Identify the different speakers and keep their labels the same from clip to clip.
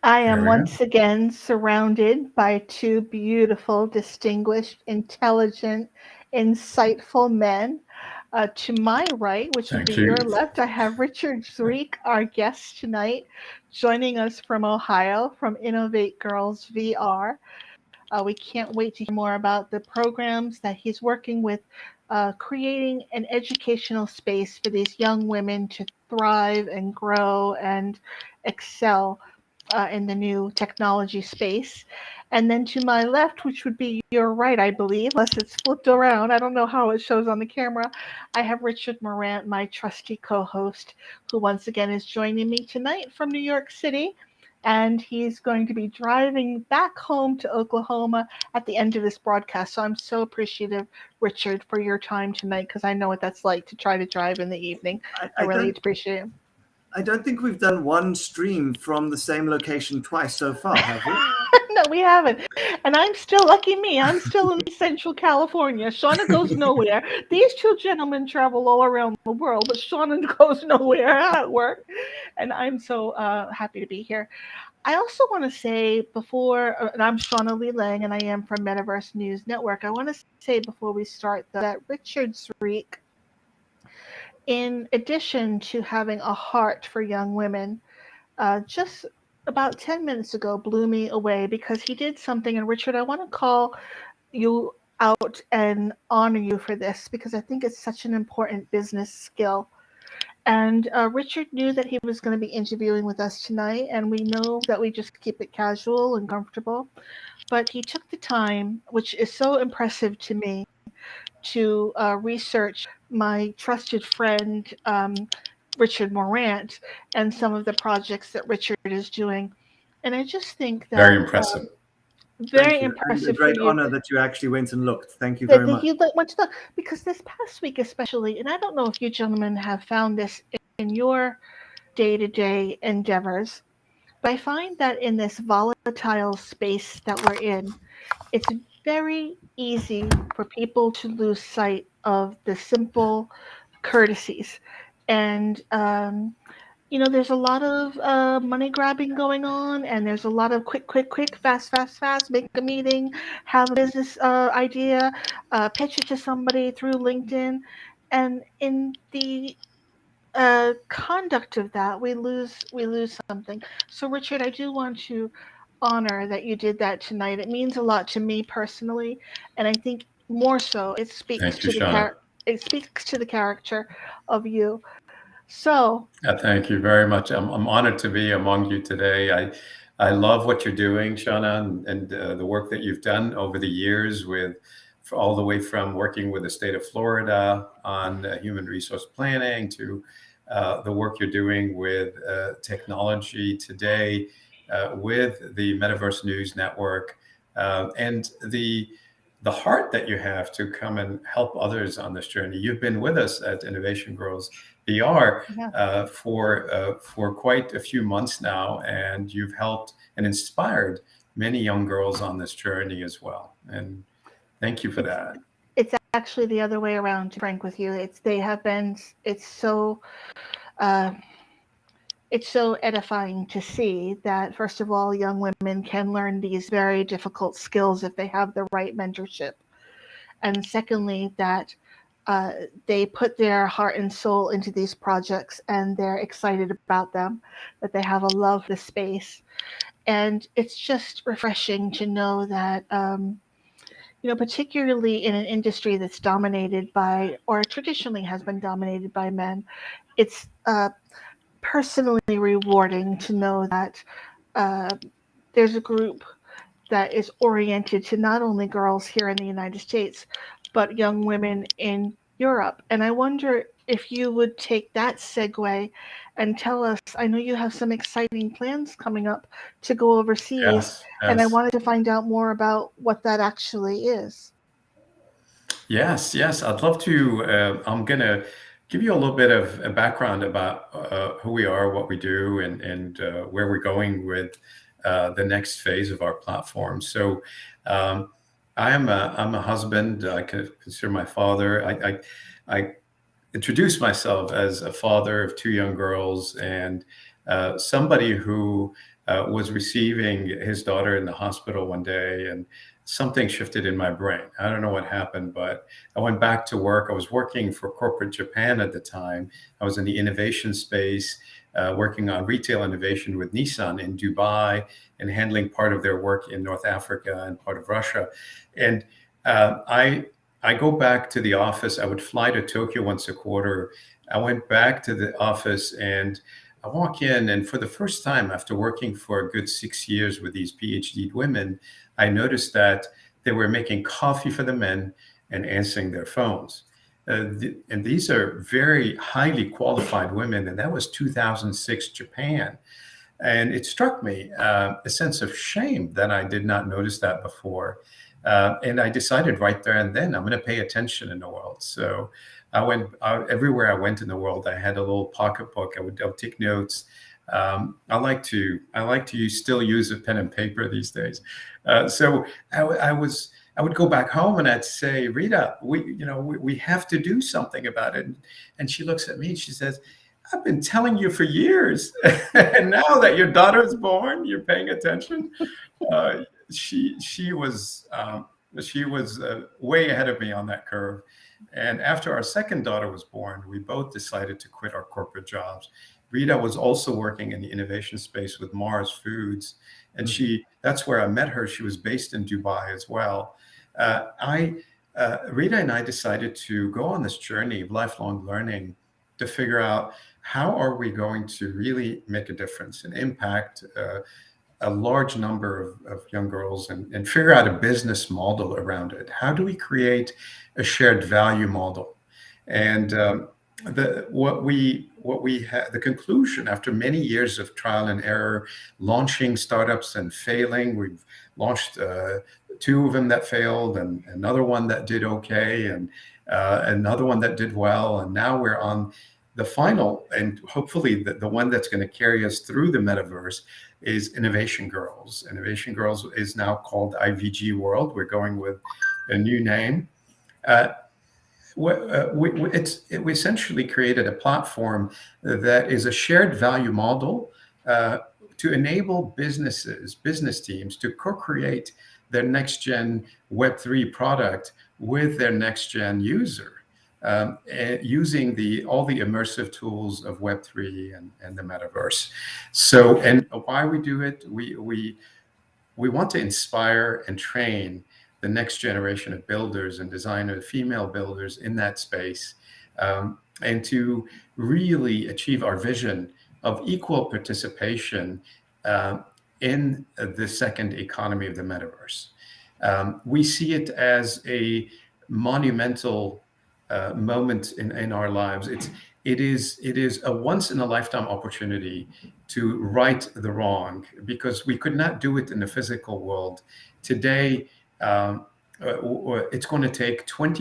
Speaker 1: I
Speaker 2: There
Speaker 1: am
Speaker 2: we go.
Speaker 1: once again surrounded by two beautiful, distinguished, intelligent, insightful men. To my right, which would be
Speaker 2: Thank
Speaker 1: your
Speaker 2: you.
Speaker 1: left, I have Richard Zreik, our guest tonight, joining us from Ohio from Innovate Girls VR. We can't wait to hear more about the programs that he's working with, creating an educational space for these young women to thrive and grow and excel in the new technology space. And then to my left, which would be your right, I believe, unless it's flipped around, I don't know how it shows on the camera, I have Richard Morant, my trusty co host, who once again is joining me tonight from New York City. And he's going to be driving back home to Oklahoma at the end of this broadcast. So I'm so appreciative, Richard, for your time tonight because I know what that's like to try to drive in the evening.
Speaker 3: I,
Speaker 1: I
Speaker 3: I
Speaker 1: really
Speaker 3: don't
Speaker 1: appreciate it.
Speaker 3: I don't think we've done one stream from the same location twice so far, have we?
Speaker 1: No, we haven't. And I'm still, lucky me, I'm still in Central California. Shauna goes nowhere. These two gentlemen travel all around the world, but Shauna goes nowhere at work. And I'm so happy to be here. I also want to say before, and I'm Shauna Lee Lang, and I am from Metaverse News Network. I want to say before we start, though, that Richard Zreik, in addition to having a heart for young women, just about 10 minutes ago blew me away because he did something. And Richard, I want to call you out and honor you for this because I think it's such an important business skill. And Richard knew that he was going to be interviewing with us tonight, and we know that we just keep it casual and comfortable. But he took the time, which is so impressive to me, to research my trusted friend Richard Morant and some of the projects that Richard is doing. And I just think
Speaker 2: Very
Speaker 1: that
Speaker 2: impressive.
Speaker 1: very
Speaker 3: Thank you. And a
Speaker 1: impressive for
Speaker 3: great
Speaker 1: you
Speaker 3: honor that you actually went and looked. Thank you
Speaker 1: that,
Speaker 3: very
Speaker 1: that
Speaker 3: much.
Speaker 1: you went to look because this past week especially, and I don't know if you gentlemen have found this in your day-to-day endeavors, but I find that in this volatile space that we're in, it's very easy for people to lose sight of the simple courtesies. And there's a lot of money grabbing going on, and there's a lot of quick, quick, quick, fast, fast, fast. Make a meeting, have a business idea, pitch it to somebody through LinkedIn, and in the conduct of that, we lose something. So, Richard, I do want to honor that you did that tonight. It means a lot to me personally, and I think more so,
Speaker 2: Thank you, Shauna.
Speaker 1: it speaks to the character of you. So,
Speaker 2: Thank you very much. I'm honored to be among you today. I love what you're doing, Shauna, and the work that you've done over the years with all the way from working with the state of Florida on human resource planning to the work you're doing with technology today with the Metaverse News Network and the heart that you have to come and help others on this journey. You've been with us at Innovation Girls VR
Speaker 1: yeah.
Speaker 2: for quite a few months now, and you've helped and inspired many young girls on this journey as well. And thank you for
Speaker 1: It's
Speaker 2: that.
Speaker 1: it's actually the other way around, to be frank with you. Uh, it's so edifying to see that first of all, young women can learn these very difficult skills if they have the right mentorship, and secondly, that uh, they put their heart and soul into these projects and they're excited about them, that they have a love for the space, and it's just refreshing to know that. Particularly in an industry that's dominated by, or traditionally has been dominated by men, it's personally rewarding to know that uh, there's a group that is oriented to not only girls here in the United States, but young women in Europe. And I wonder if you would take that segue and tell us. I know you have some exciting plans coming up to go overseas,
Speaker 2: Yes,
Speaker 1: and I
Speaker 2: yes.
Speaker 1: wanted to find out more about what that actually is.
Speaker 2: Yes, yes. I'd love to. I'm going to give you a little bit of a background about who we are, what we do, and where we're going with the next phase of our platform. So, um, I'm a husband. I consider my father. I introduce myself as a father of two young girls and somebody who was receiving his daughter in the hospital one day, and something shifted in my brain. I don't know what happened, but I went back to work. I was working for corporate Japan at the time. I was in the innovation space, working on retail innovation with Nissan in Dubai and handling part of their work in North Africa and part of Russia. And I go back to the office. I would fly to Tokyo once a quarter. I went back to the office and I walk in, and for the first time after working for a good 6 years with these PhD women, I noticed that they were making coffee for the men and answering their phones. And these are very highly qualified women, and that was 2006 Japan. And it struck me a sense of shame that I did not notice that before. And I decided right there and then I'm going to pay attention in the world. So I went everywhere I went in the world. I had a little pocketbook. I would take notes. I like to still use a pen and paper these days. So I would go back home and I'd say, Rita, we have to do something about it. And she looks at me and she says, I've been telling you for years, and now that your daughter is born, you're paying attention. She was way ahead of me on that curve. And after our second daughter was born, we both decided to quit our corporate jobs. Rita was also working in the innovation space with Mars Foods, and that's where I met her. She was based in Dubai as well. Rita and I decided to go on this journey of lifelong learning to figure out how are we going to really make a difference and impact a large number of young girls and figure out a business model around it. How do we create a shared value model? And the conclusion after many years of trial and error, launching startups and failing, we've launched 2 of them that failed and another one that did okay and another one that did well. And now we're on the final, and hopefully the one that's going to carry us through the metaverse is Innovation Girls. Innovation Girls is now called IVG World. We're going with a new name. We essentially created a platform that is a shared value model to enable business teams to co-create their next-gen Web3 product with their next-gen user. Using all the immersive tools of Web3 and the metaverse. So, and why we do it, we want to inspire and train the next generation of builders and designers, female builders in that space, and to really achieve our vision of equal participation in the second economy of the metaverse. We see it as a monumental moment in our lives. It is a once in a lifetime opportunity to right the wrong, because we could not do it in the physical world. Today, it's going to take 10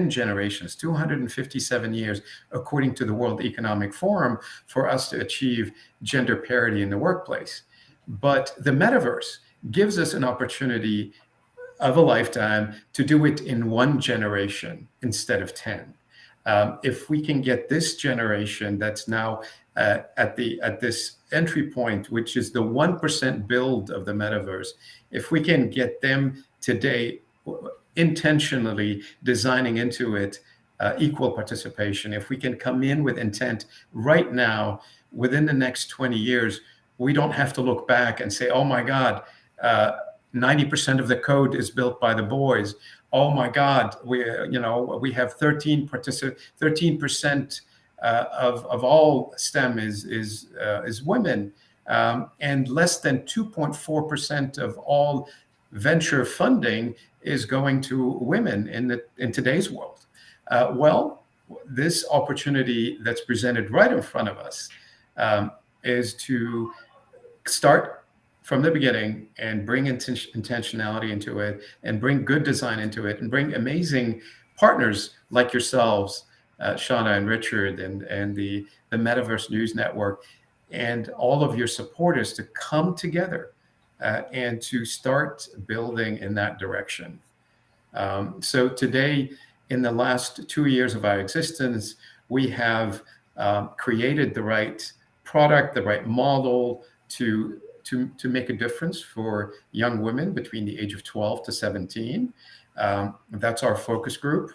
Speaker 2: generations, 257 years, according to the World Economic Forum, for us to achieve gender parity in the workplace. But the metaverse gives us an opportunity of a lifetime to do it in 1 generation instead of 10. If we can get this generation that's now at this entry point, which is the 1% build of the metaverse, if we can get them today intentionally designing into it equal participation, if we can come in with intent right now, within the next 20 years, we don't have to look back and say, oh my God, 90% of the code is built by the boys. Oh my God, we have 13% of all STEM is women, and less than 2.4% of all venture funding is going to women in today's world. Well, this opportunity that's presented right in front of us is to start from the beginning and bring intentionality into it, and bring good design into it, and bring amazing partners like yourselves, Shauna and Richard, and the Metaverse News Network, and all of your supporters to come together and to start building in that direction. So today, in the last 2 years of our existence, we have created the right product, the right model to to make a difference for young women between the age of 12 to 17. That's our focus group.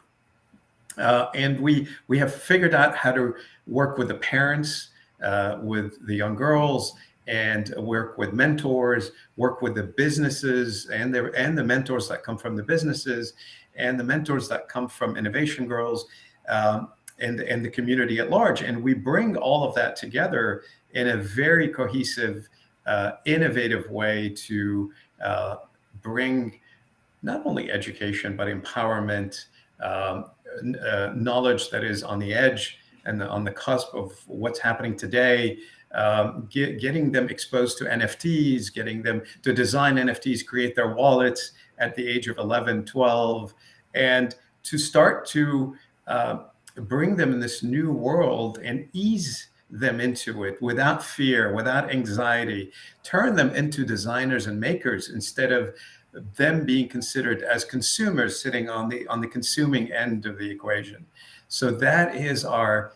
Speaker 2: And we have figured out how to work with the parents, with the young girls, and work with mentors, work with the businesses and the mentors that come from the businesses, and the mentors that come from Innovation Girls, and the community at large. And we bring all of that together in a very cohesive, innovative way to bring not only education, but empowerment, knowledge that is on the edge and on the cusp of what's happening today, getting them exposed to NFTs, getting them to design NFTs, create their wallets at the age of 11, 12, and to start to bring them in this new world and ease them into it without fear, without anxiety, turn them into designers and makers instead of them being considered as consumers sitting on the consuming end of the equation. So that is our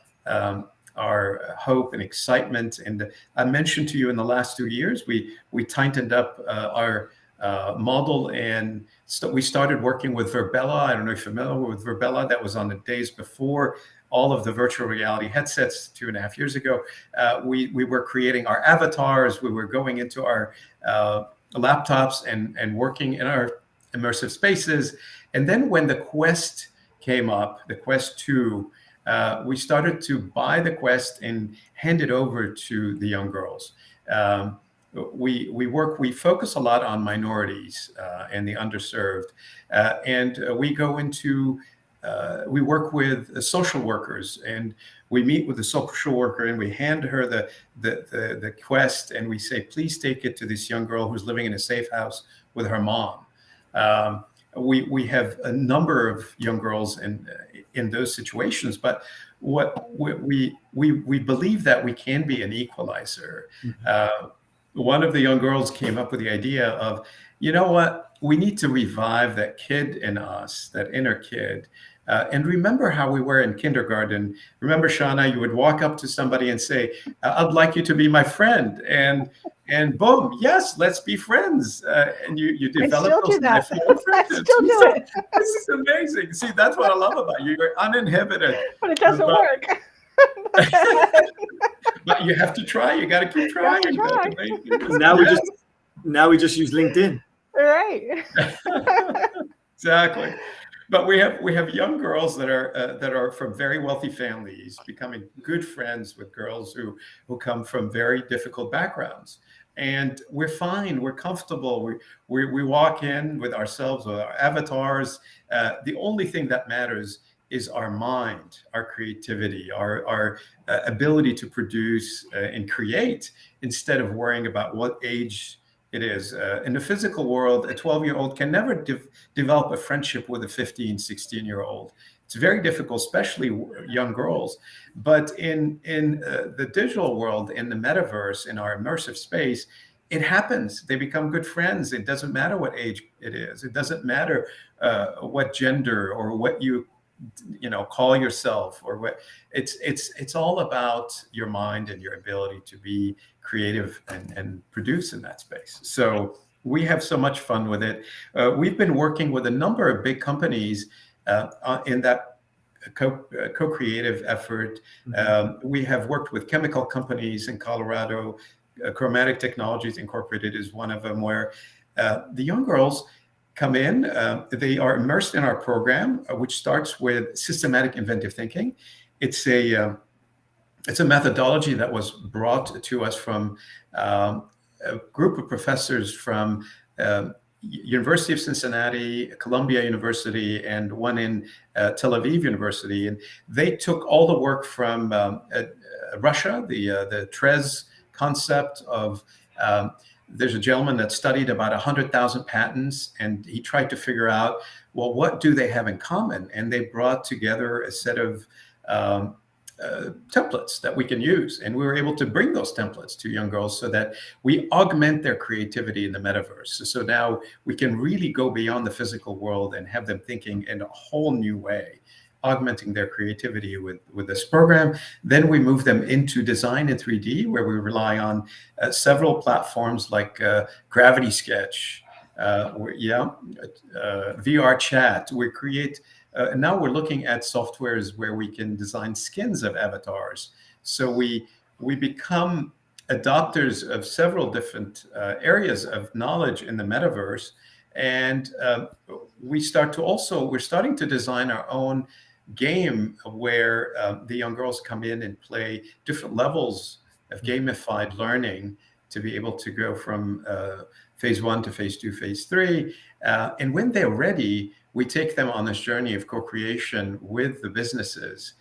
Speaker 2: hope and excitement. And I mentioned to you in the last 2 years, we tightened up our model, and we started working with Verbella. I don't know if you're familiar with Verbella. That was on the days before all of the virtual reality headsets 2.5 years ago. We were creating our avatars. We were going into our laptops and working in our immersive spaces. And then when the Quest came up, the Quest 2, we started to buy the Quest and hand it over to the young girls. We focus a lot on minorities and the underserved, and we work with social workers, and we meet with the social worker and we hand her the Quest, and we say, please take it to this young girl who's living in a safe house with her mom. We have a number of young girls in those situations, but what we believe that we can be an equalizer. Mm-hmm. One of the young girls came up with the idea of, you know what, we need to revive that kid in us, that inner kid. And remember how we were in kindergarten. Remember, Shauna, you would walk up to somebody and say, I'd like you to be my friend. And boom, yes, let's be friends. And you develop those lifelong friendships.
Speaker 1: I still do it.
Speaker 2: This is amazing. See, that's what I love about you. You're uninhibited.
Speaker 1: But it doesn't work.
Speaker 2: But you have to try. You got to keep trying.
Speaker 3: Now we just use LinkedIn.
Speaker 1: Right.
Speaker 2: Exactly. But we have young girls that are from very wealthy families becoming good friends with girls who come from very difficult backgrounds. And we're fine. We're comfortable. We walk in with ourselves, with our avatars. The only thing that matters is our mind, our creativity, our ability to produce and create, instead of worrying about what age it is. In the physical world, a 12-year-old can never develop a friendship with a 15, 16-year-old. It's very difficult, especially young girls. But in the digital world, in the metaverse, in our immersive space, it happens. They become good friends. It doesn't matter what age it is. It doesn't matter what gender or what you call yourself, or what. It's all about your mind and your ability to be creative and produce in that space. So we have so much fun with it. We've been working with a number of big companies in that co-creative effort. Mm-hmm. We have worked with chemical companies in Colorado. Chromatic Technologies Incorporated is one of them, where the young girls come in. They are immersed in our program, which starts with systematic inventive thinking. It's a methodology that was brought to us from a group of professors from University of Cincinnati, Columbia University, and one in Tel Aviv University. And they took all the work from Russia, the TREZ concept of there's a gentleman that studied about 100,000 patents, and he tried to figure out, well, what do they have in common? And they brought together a set of templates that we can use. And we were able to bring those templates to young girls so that we augment their creativity in the metaverse. So now we can really go beyond the physical world and have them thinking in a whole new way augmenting their creativity with this program. Then we move them into design in 3D, where we rely on several platforms like Gravity Sketch, VR chat. We create. Now we're looking at softwares where we can design skins of avatars. So we become adopters of several different areas of knowledge in the metaverse, and we're starting to design our own game where the young girls come in and play different levels of gamified learning to be able to go from phase 1 to phase 2, phase 3. And when they're ready, we take them on this journey of co-creation with the businesses,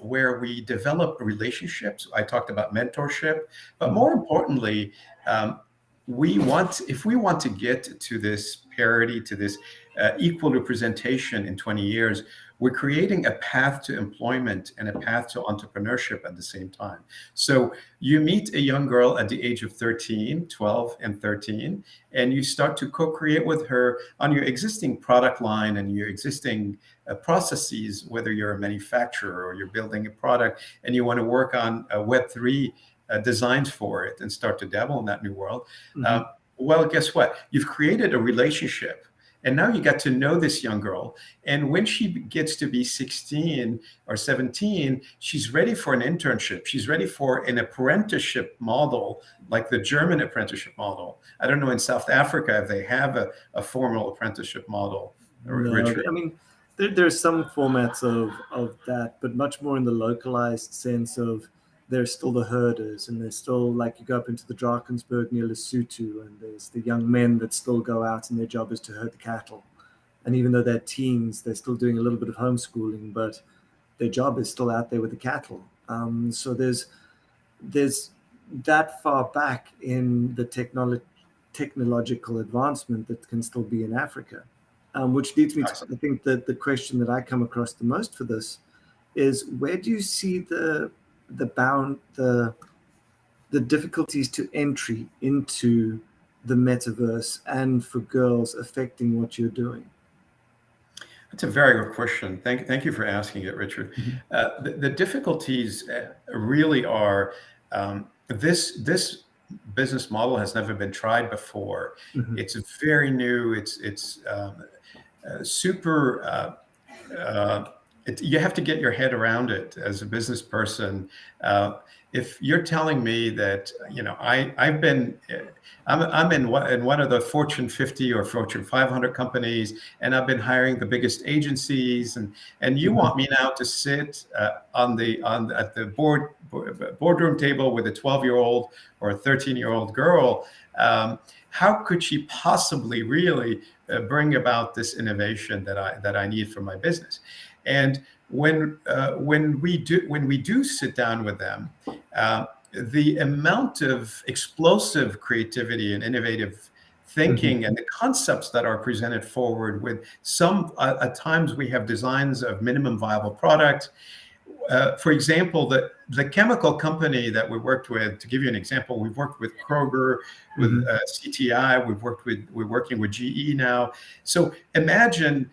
Speaker 2: where we develop relationships. I talked about mentorship, but more importantly, if we want to get to this parity, to this equal representation in 20 years, we're creating a path to employment and a path to entrepreneurship at the same time. So you meet a young girl at the age of 13, 12, and 13, and you start to co-create with her on your existing product line and your existing processes, whether you're a manufacturer or you're building a product and you want to work on Web3 designs for it and start to dabble in that new world. Well, guess what? You've created a relationship. And now you got to know this young girl. And when she gets to be 16 or 17, she's ready for an internship. She's ready for an apprenticeship model, like the German apprenticeship model. I don't know in South Africa if they have a formal apprenticeship model.
Speaker 3: No,
Speaker 2: Richard.
Speaker 3: I mean, there's some formats of that, but much more in the localized sense of there's still the herders, and there's still, like, you go up into the Drakensberg near Lesotho, and there's the young men that still go out and their job is to herd the cattle. And even though they're teens, they're still doing a little bit of homeschooling, but their job is still out there with the cattle. So there's that far back in the technological advancement that can still be in Africa, which leads me to, I think, that the question that I come across the most for this is, where do you see the difficulties to entry into the metaverse and for girls affecting what you're doing?
Speaker 2: That's a very good question. Thank you for asking it, Richard. The difficulties really are this business model has never been tried before. It's very new. It's super. You have to get your head around it as a business person. If you're telling me that, I'm in one of the Fortune 50 or Fortune 500 companies, and I've been hiring the biggest agencies, and you want me now to sit at the boardroom table with a 12-year-old or a 13-year-old girl, how could she possibly really bring about this innovation that I need for my business? And when we do sit down with them, the amount of explosive creativity and innovative thinking and the concepts that are presented forward with at times we have designs of minimum viable product. For example, the chemical company that we worked with, to give you an example, we've worked with Kroger, with CTI, we're working with GE now. So imagine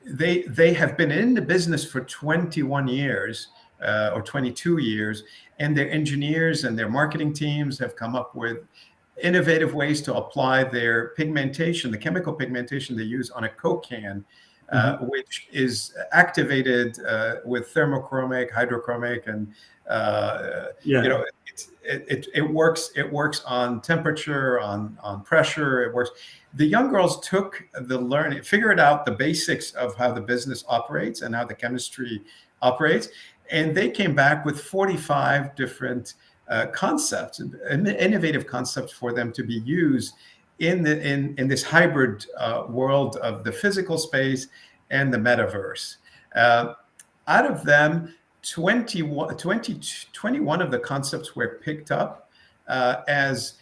Speaker 2: they have been in the business for 21 years or 22 years, and their engineers and their marketing teams have come up with innovative ways to apply their pigmentation, the chemical pigmentation they use on a Coke can, which is activated with thermochromic, hydrochromic, and it works on temperature, on pressure. It works. The young girls took figured out the basics of how the business operates and how the chemistry operates, and they came back with 45 different concepts, innovative concepts for them to be used in this hybrid world of the physical space and the metaverse. Out of them, 21 of the concepts were picked up as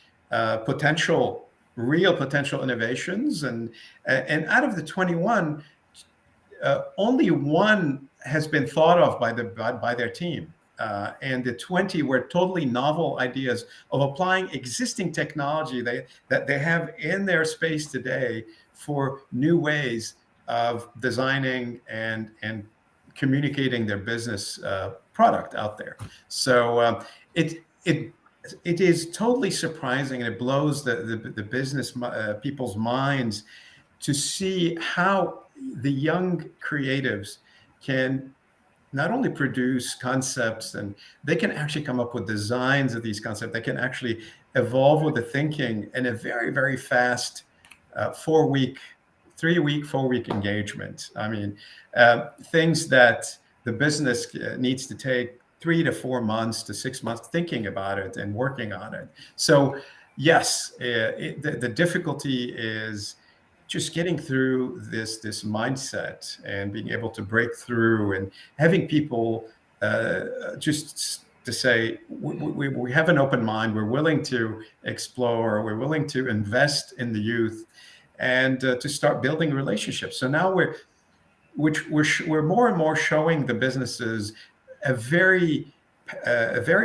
Speaker 2: real potential innovations, and out of the 21, only one has been thought of by their team. And the 20 were totally novel ideas of applying existing technology that they have in their space today for new ways of designing and communicating their business product out there. So it is totally surprising, and it blows the business people's minds to see how the young creatives can not only produce concepts, and they can actually come up with designs of these concepts. They can actually evolve with the thinking in a very, very fast 4-week, 3-week, 4-week engagement. I mean, things that the business needs to take 3 to 4 months to 6 months thinking about it and working on it. So yes, the difficulty is just getting through this mindset and being able to break through and having people just to say, we have an open mind, we're willing to explore, we're willing to invest in the youth, and to start building relationships. So now we're more and more showing the businesses a very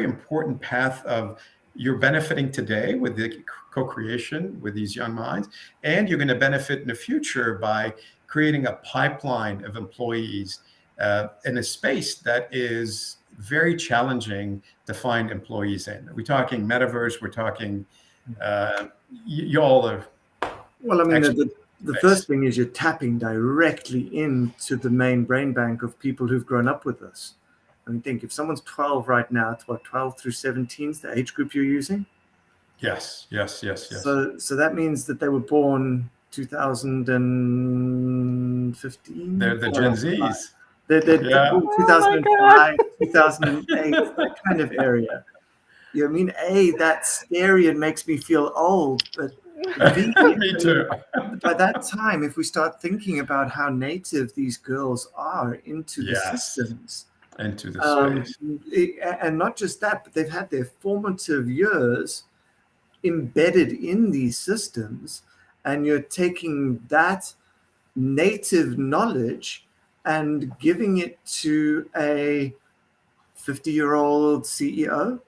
Speaker 2: important path of, you're benefiting today with the co-creation with these young minds, and you're going to benefit in the future by creating a pipeline of employees in a space that is very challenging to find employees in. We're talking metaverse. We're talking y'all are.
Speaker 3: Well, I mean, the first thing is you're tapping directly into the main brain bank of people who've grown up with us. I mean, think if someone's 12 right now, it's what, 12 through 17 is the age group you're using?
Speaker 2: Yes.
Speaker 3: So that means that they were born 2015.
Speaker 2: They're the Gen Zs.
Speaker 3: They're 2005, 2008, that kind of area. You know, I mean, A, that's scary and makes me feel old, but B,
Speaker 2: me too.
Speaker 3: By that time, if we start thinking about how native these girls are into the systems,
Speaker 2: into the space,
Speaker 3: and not just that, but they've had their formative years embedded in these systems, and you're taking that native knowledge and giving it to a 50-year-old CEO.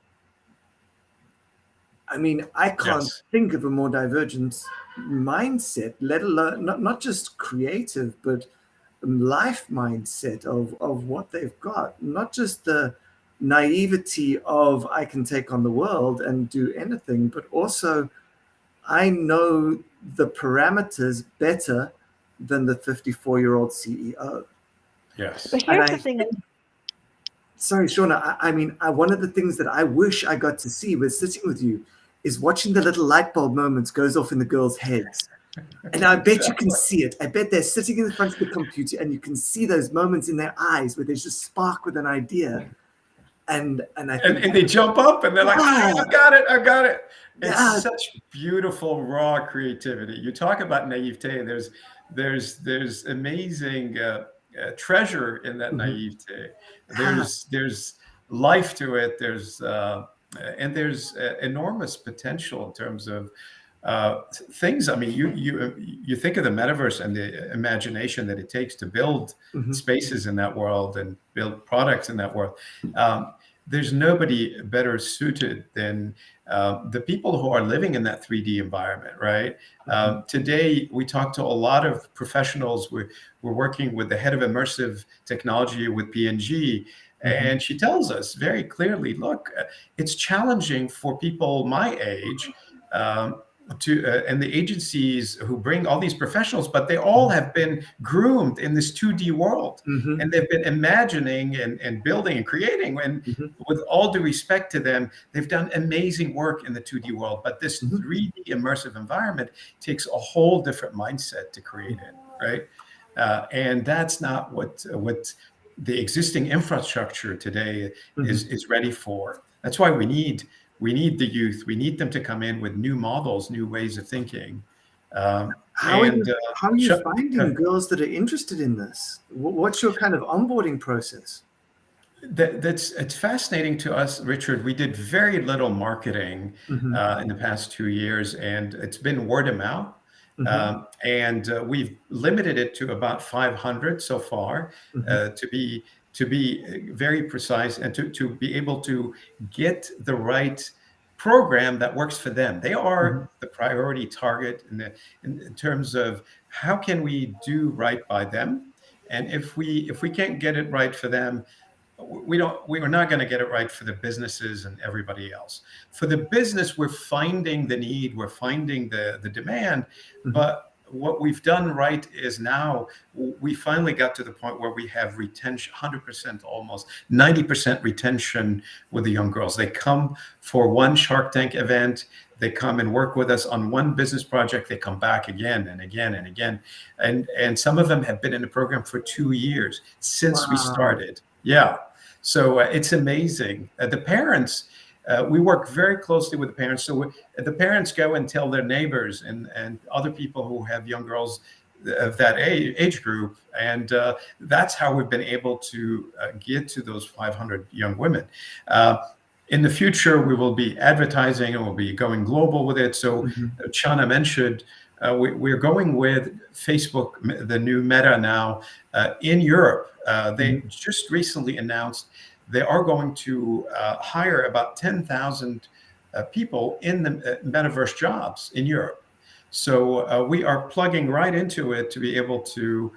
Speaker 3: I mean, I can't think of a more divergent mindset, let alone not just creative, but life mindset of what they've got. Not just the naivety of I can take on the world and do anything, but also I know the parameters better than the 54-year-old CEO.
Speaker 2: Yes.
Speaker 1: But here's the thing.
Speaker 3: Sorry, Shauna. I mean, one of the things that I wish I got to see was sitting with you is watching the little light bulb moments goes off in the girls' heads. And I bet you can see it. I bet they're sitting in front of the computer and you can see those moments in their eyes where there's just spark with an idea. And I think
Speaker 2: and they jump up and they're like, I got it. It's such beautiful, raw creativity. You talk about naivete. There's amazing treasure in that naivete. There's life to it. There's enormous potential in terms of things. I mean, you think of the metaverse and the imagination that it takes to build spaces in that world and build products in that world. There's nobody better suited than the people who are living in that 3D environment, right? Today, we talk to a lot of professionals. We're working with the head of immersive technology with P&G, and she tells us very clearly, look, it's challenging for people my age and the agencies who bring all these professionals, but they all have been groomed in this 2D world, and they've been imagining and building and creating. And with all due respect to them, they've done amazing work in the 2D world. But this 3D immersive environment takes a whole different mindset to create it, right? And that's not what the existing infrastructure today is ready for. That's why we need the youth. We need them to come in with new models, new ways of thinking.
Speaker 3: How are you finding girls that are interested in this? What's your kind of onboarding process?
Speaker 2: It's fascinating to us, Richard. We did very little marketing in the past 2 years, and it's been word of mouth. And we've limited it to about 500 so far, to be very precise and to be able to get the right program that works for them. They are the priority target in terms of how can we do right by them. And if we can't get it right for them, we are not going to get it right for the businesses and everybody else. For the business, we're finding the need, we're finding the demand, but what we've done right is now we finally got to the point where we have retention, 100%, almost 90% retention with the young girls. They come for one Shark Tank event, they come and work with us on one business project, they come back again and again and again. And some of them have been in the program for 2 years since we started. Yeah. So it's amazing. The parents, we work very closely with the parents. So the parents go and tell their neighbors and other people who have young girls of that age group. And that's how we've been able to get to those 500 young women. In the future, we will be advertising and we'll be going global with it. So Shauna mentioned, we're going with Facebook, the new Meta now, in Europe. They just recently announced they are going to hire about 10,000 people in the Metaverse jobs in Europe. So we are plugging right into it to be able to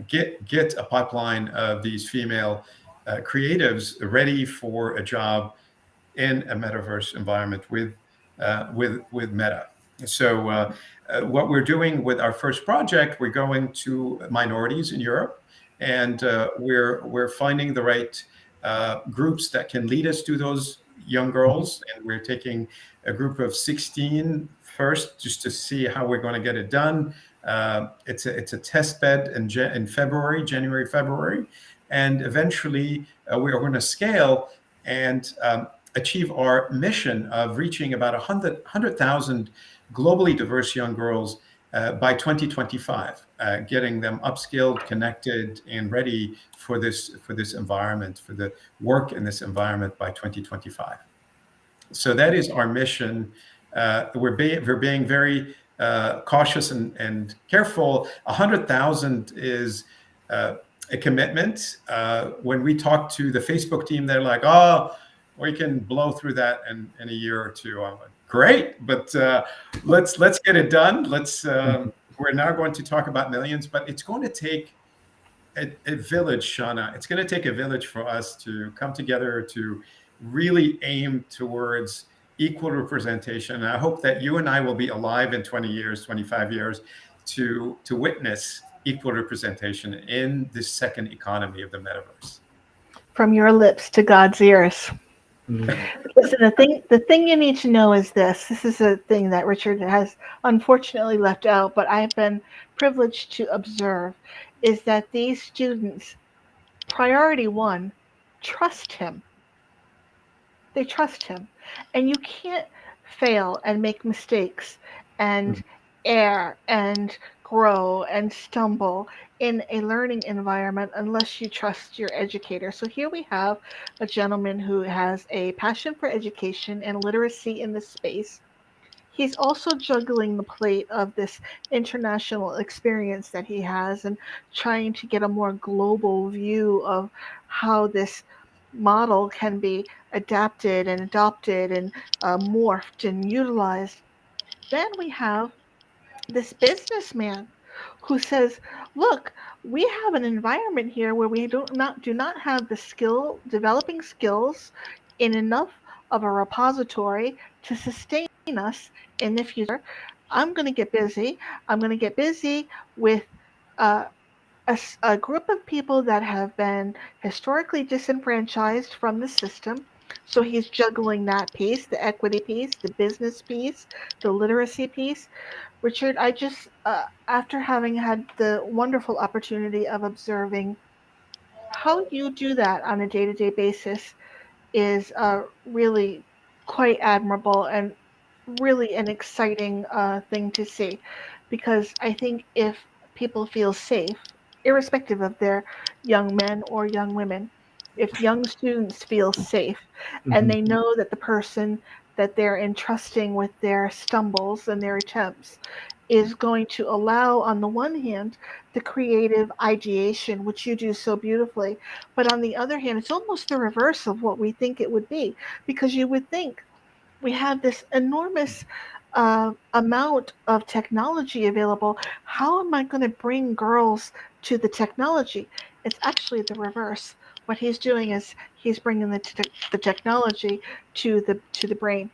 Speaker 2: get a pipeline of these female creatives ready for a job in a Metaverse environment with Meta. So what we're doing with our first project, we're going to minorities in Europe, and we're finding the right groups that can lead us to those young girls, and we're taking a group of 16 first just to see how we're going to get it done. It's a test bed in January, February, and eventually we are going to scale and achieve our mission of reaching about 100,000 globally diverse young girls by 2025, getting them upskilled, connected, and ready for this environment, for the work in this environment by 2025. So that is our mission. We're being very cautious and careful. 100,000 is a commitment. When we talk to the Facebook team, they're like, "Oh, we can blow through that in a year or two." I'm like, great, but let's get it done. We're now going to talk about millions, but it's going to take a village, Shauna. It's going to take a village for us to come together to really aim towards equal representation. And I hope that you and I will be alive in 20 years, 25 years to witness equal representation in this second economy of the metaverse.
Speaker 1: From your lips to God's ears. Listen, the thing you need to know is this. This is a thing that Richard has unfortunately left out, but I've been privileged to observe, is that these students, priority one, trust him. They trust him. And you can't fail and make mistakes and err and grow and stumble in a learning environment unless you trust your educator. So here we have a gentleman who has a passion for education and literacy in this space. He's also juggling the plate of this international experience that he has and trying to get a more global view of how this model can be adapted and adopted and morphed and utilized. Then we have this businessman who says, look, we have an environment here where we do not have the developing skills in enough of a repository to sustain us in the future. I'm going to get busy. I'm going to get busy with a group of people that have been historically disenfranchised from the system. So he's juggling that piece, the equity piece, the business piece, the literacy piece. Richard, I just, after having had the wonderful opportunity of observing how you do that on a day-to-day basis is really quite admirable and really an exciting thing to see. Because I think if people feel safe, irrespective of their young men or young women, if young students feel safe and they know that the person that they're entrusting with their stumbles and their attempts is going to allow, on the one hand, the creative ideation, which you do so beautifully. But on the other hand, it's almost the reverse of what we think it would be, because you would think we have this enormous amount of technology available. How am I going to bring girls to the technology? It's actually the reverse. What he's doing is he's bringing the technology to the brain.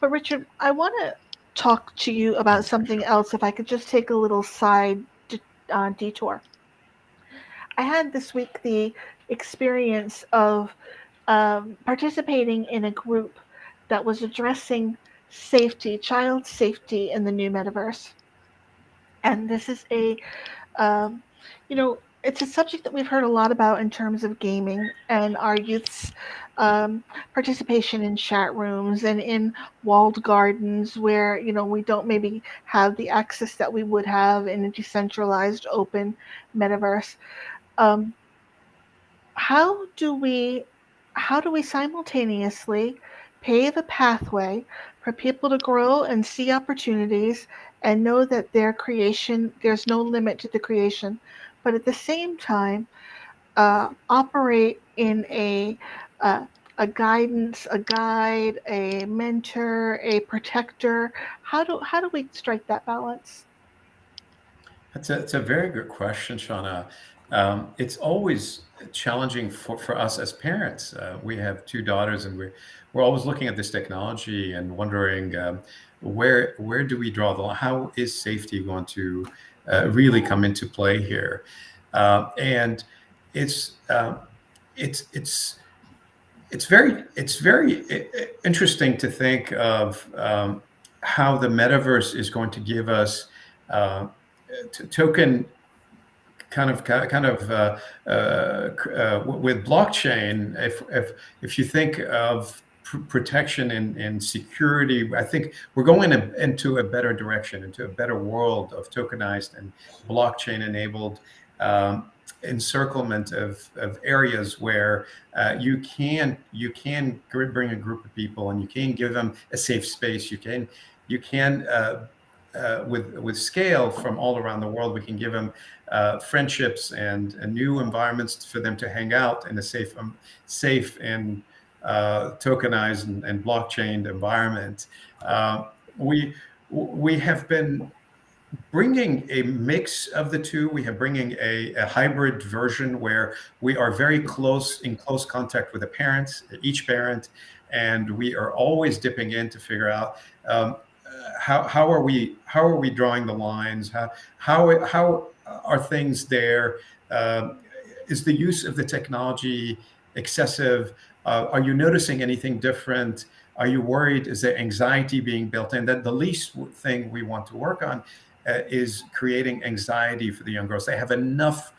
Speaker 1: But Richard, I want to talk to you about something else. If I could just take a little side detour. I had this week the experience of participating in a group that was addressing safety, child safety in the new metaverse. And this is um, it's a subject that we've heard a lot about in terms of gaming and our youth's participation in chat rooms and in walled gardens where, we don't maybe have the access that we would have in a decentralized open metaverse. Um, how do we how do we simultaneously pave a pathway for people to grow and see opportunities and know that there's no limit to the creation, but at the same time operate in uh, a guidance, a guide, a mentor, a protector? How do we strike that balance?
Speaker 2: It's a very good question, Shauna. It's always challenging for us as parents. We have two daughters, and we're always looking at this technology and wondering where do we draw the line? How is safety going to really come into play here? And it's um, it's it's very interesting to think of how the metaverse is going to give us uh, token with blockchain. If you think of protection and security, I think we're going into a better direction, into a better world of tokenized and blockchain enabled encirclement of areas where you can bring a group of people and you can give them a safe space. You can with scale from all around the world, we can give them friendships and new environments for them to hang out in a safe and tokenized and blockchain environment. We we have been bringing a mix of the two. We have bringing a hybrid version where we are very in close contact with the parents, each parent, and we are always dipping in to figure out how are we drawing the lines? How are things there? Um, is the use of the technology excessive? Are you noticing anything different? Are you worried? Is there anxiety being built in? That the least thing we want to work on is creating anxiety for the young girls. They have enough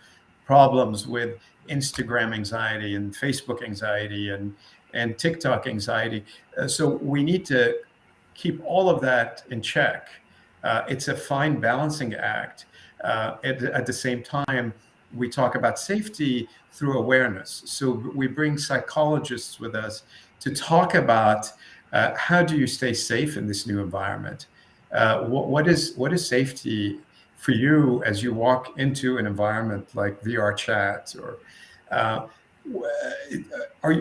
Speaker 2: problems with Instagram anxiety and Facebook anxiety and TikTok anxiety. So we need to keep all of that in check. It's a fine balancing act. At the same time, we talk about safety through awareness. So we bring psychologists with us to talk about how do you stay safe in this new environment? What is safety for you as you walk into an environment like VR chat or uh, are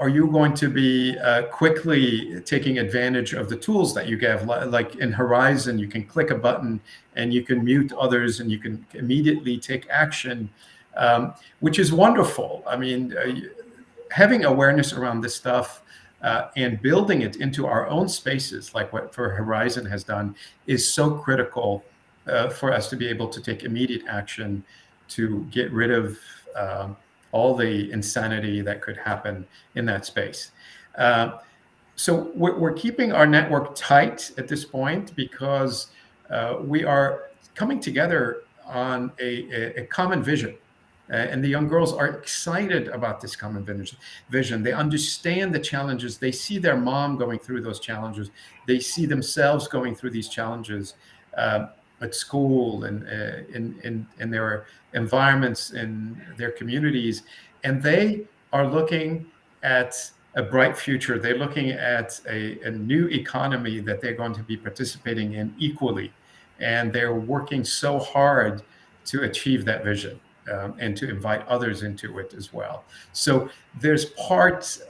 Speaker 2: you going to be quickly taking advantage of the tools that you have? Like in Horizon, you can click a button and you can mute others and you can immediately take action, which is wonderful. I mean, having awareness around this stuff and building it into our own spaces, like what for Horizon has done, is so critical for us to be able to take immediate action to get rid of all the insanity that could happen in that space. So we're keeping our network tight at this point because we are coming together on a common vision. And the young girls are excited about this common vision. They understand the challenges. They see their mom going through those challenges. They see themselves going through these challenges at school and in their environments, in their communities. And they are looking at a bright future. They're looking at a new economy that they're going to be participating in equally. and they're working so hard to achieve that vision, and to invite others into it as well. So there's parts.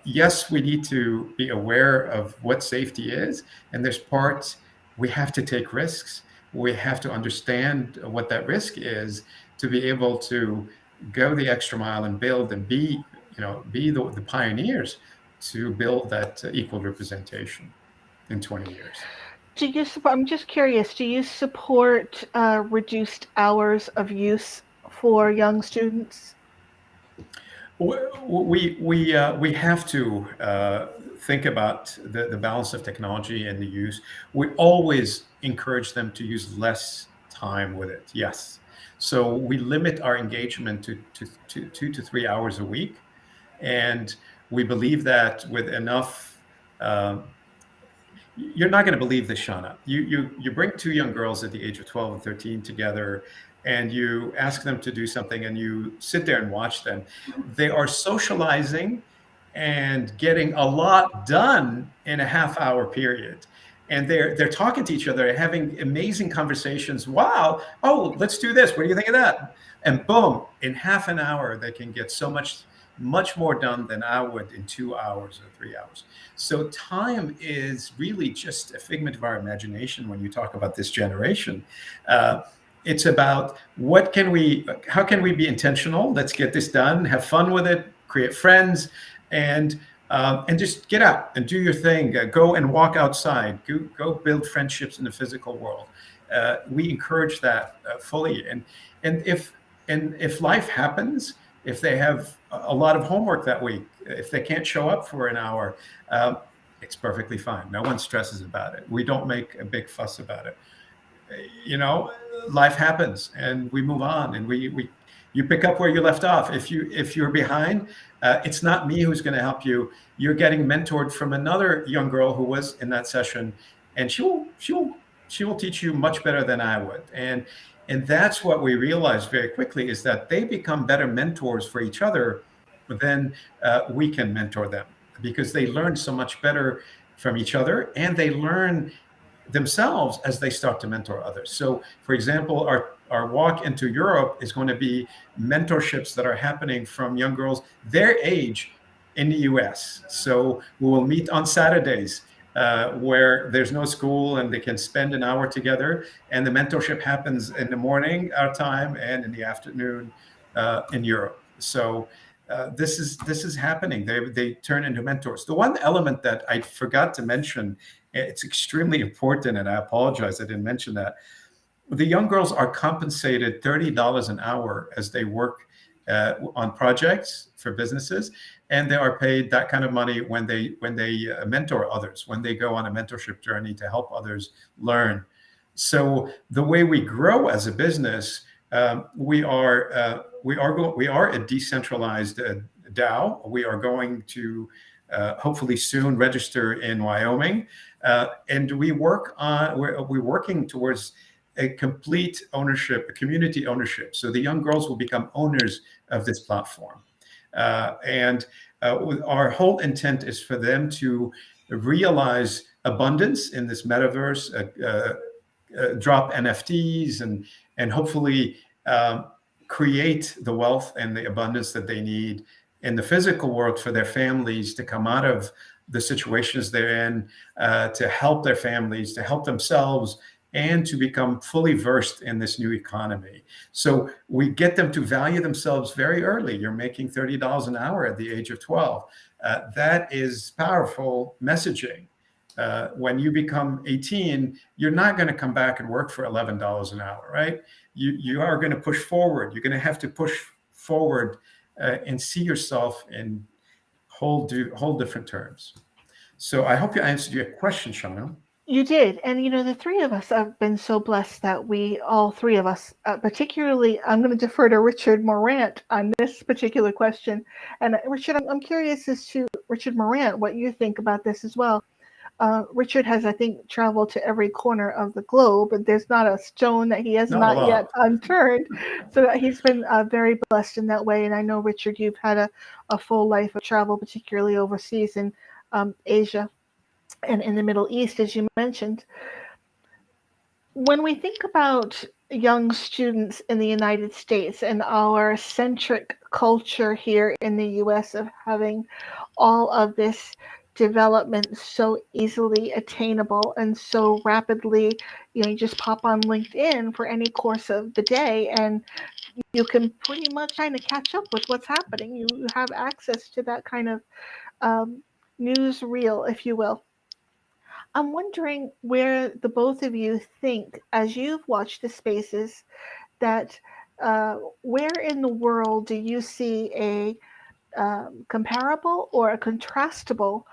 Speaker 2: Yes, we need to be aware of what safety is, and there's parts we have to take risks. We have to understand what that risk is to be able to go the extra mile and build and be the pioneers to build that equal representation in 20 years.
Speaker 1: I'm just curious, do you support reduced hours of use for young students?
Speaker 2: We have to think about the balance of technology and the use. We always encourage them to use less time with it. Yes, so we limit our engagement to 2 to 3 hours a week, and we believe that with enough. You're not going to believe this, Shauna. You bring two young girls at the age of 12 and 13 together, and you ask them to do something, and you sit there and watch them. They are socializing and getting a lot done in a half-hour period. And they're talking to each other, having amazing conversations. Wow! Oh, let's do this. What do you think of that? And boom! In half an hour, they can get so much more done than I would in 2 hours or 3 hours. So time is really just a figment of our imagination when you talk about this generation. It's about how can we be intentional? Let's get this done, have fun with it, create friends, and just get out and do your thing. Go and walk outside. Go build friendships in the physical world. We encourage that fully. And if life happens, if they have a lot of homework that week, if they can't show up for an hour, it's perfectly fine. No one stresses about it. We don't make a big fuss about it. Life happens, and we move on, and you pick up where you left off. If you're behind, it's not me who's going to help you. You're getting mentored from another young girl who was in that session, and she will teach you much better than I would. And that's what we realized very quickly, is that they become better mentors for each other than we can mentor them, because they learn so much better from each other, and they learn themselves as they start to mentor others. So, for example, our walk into Europe is going to be mentorships that are happening from young girls their age in the US. So we will meet on Saturdays, where there's no school, and they can spend an hour together. And the mentorship happens in the morning, our time, and in the afternoon in Europe. So this is happening. They turn into mentors. The one element that I forgot to mention, it's extremely important, and I apologize I didn't mention that. The young girls are compensated $30 an hour as they work on projects for businesses, and they are paid that kind of money when they mentor others, when they go on a mentorship journey to help others learn. So the way we grow as a business, we are a decentralized DAO. We are going to hopefully soon register in Wyoming, and we're working towards a complete ownership, a community ownership. So the young girls will become owners of this platform. And our whole intent is for them to realize abundance in this metaverse, drop NFTs, and hopefully create the wealth and the abundance that they need in the physical world for their families to come out of the situations they're in, to help their families, to help themselves, and to become fully versed in this new economy. So we get them to value themselves very early. You're making $30 an hour at the age of 12. That is powerful messaging. When you become 18, you're not going to come back and work for $11 an hour, right? You are going to push forward. You're going to have to push forward and see yourself in whole different terms. So I hope you answered your question, Shauna.
Speaker 1: You did. And, the three of us have been so blessed that all three of us, particularly, I'm going to defer to Richard Morant on this particular question. And Richard, I'm curious as to Richard Morant, what you think about this as well. Richard has, I think, traveled to every corner of the globe, and there's not a stone that he has not yet unturned. So that he's been very blessed in that way. And I know, Richard, you've had a full life of travel, particularly overseas in Asia and in the Middle East, as you mentioned. when we think about young students in the United States and our centric culture here in the US of having all of this development so easily attainable and so rapidly, you just pop on LinkedIn for any course of the day and you can pretty much kind of catch up with what's happening. You have access to that kind of um, news reel, if you will. I'm wondering where the both of you think, as you've watched the spaces, that where in the world do you see a comparable or a contrastable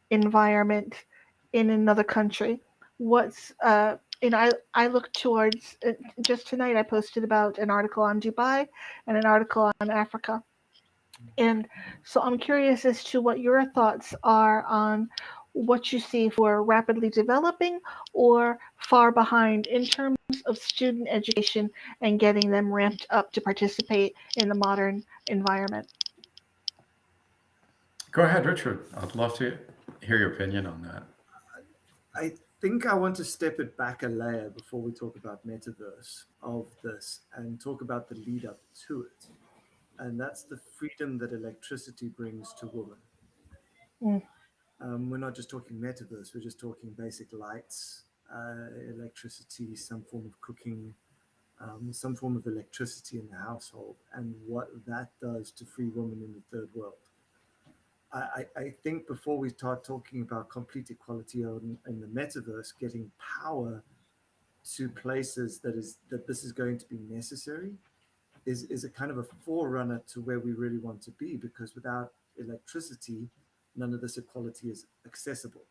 Speaker 1: environment in another country? What's I look towards just tonight. I posted about an article on Dubai and an article on Africa, and so I'm curious as to what your thoughts are on what you see for rapidly developing or far behind in terms of student education and getting them ramped up to participate in the modern environment.
Speaker 2: Go ahead, Richard. I'd love to hear your opinion on that.
Speaker 3: I think I want to step it back a layer before we talk about metaverse of this and talk about the lead up to it. And that's the freedom that electricity brings to women.
Speaker 1: Mm.
Speaker 3: We're not just talking metaverse, we're just talking basic lights, electricity, some form of cooking, some form of electricity in the household, and what that does to free women in the third world. I think before we start talking about complete equality in the metaverse, getting power to places that this is going to be necessary is a kind of a forerunner to where we really want to be, because without electricity, none of this equality is accessible.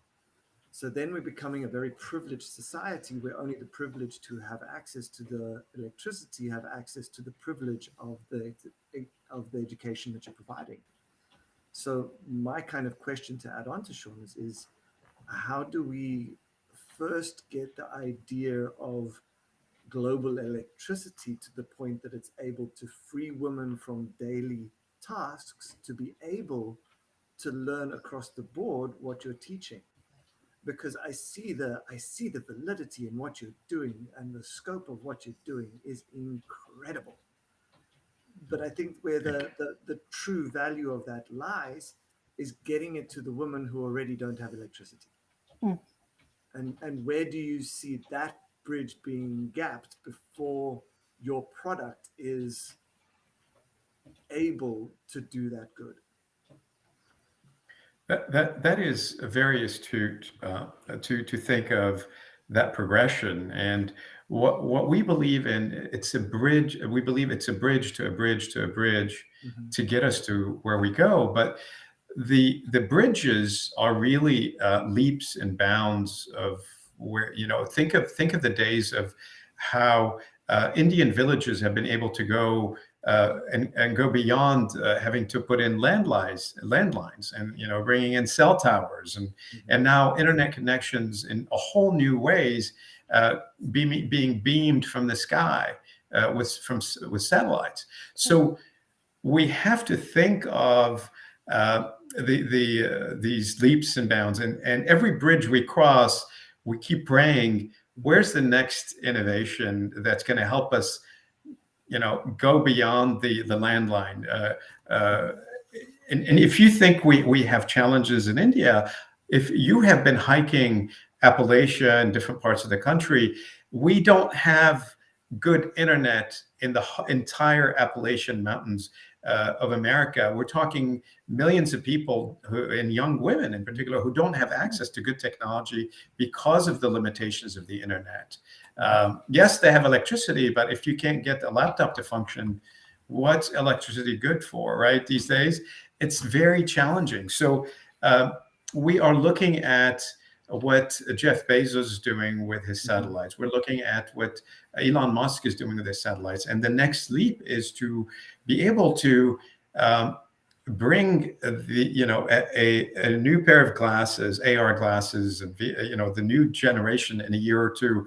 Speaker 3: So then we're becoming a very privileged society where only the privileged to have access to the electricity have access to the privilege of the education that you're providing. So my kind of question to add on to Sean is how do we first get the idea of global electricity to the point that it's able to free women from daily tasks to be able to learn across the board what you're teaching? Because I see the validity in what you're doing, and the scope of what you're doing is incredible. But I think where the true value of that lies is getting it to the women who already don't have electricity.
Speaker 1: Mm.
Speaker 3: And where do you see that bridge being gapped before your product is able to do that good?
Speaker 2: That is very astute to think of that progression. And what we believe in, it's a bridge. We believe it's a bridge to a bridge to a bridge to get us to where we go. But the bridges are really leaps and bounds of where, think of the days of how Indian villages have been able to go and go beyond having to put in landlines, and bringing in cell towers, and now internet connections in a whole new ways, being beamed from the sky with satellites. So we have to think of these leaps and bounds, and every bridge we cross, we keep praying, where's the next innovation that's going to help us go beyond the landline. And if you think we have challenges in India, if you have been hiking Appalachia and different parts of the country, we don't have good internet in the entire Appalachian Mountains of America. We're talking millions of people and young women in particular who don't have access to good technology because of the limitations of the internet. Yes, they have electricity, but if you can't get a laptop to function, what's electricity good for, right? These days, it's very challenging. So we are looking at what Jeff Bezos is doing with his satellites. We're looking at what Elon Musk is doing with his satellites. And the next leap is to be able to bring a new pair of glasses, AR glasses, and the new generation in a year or two,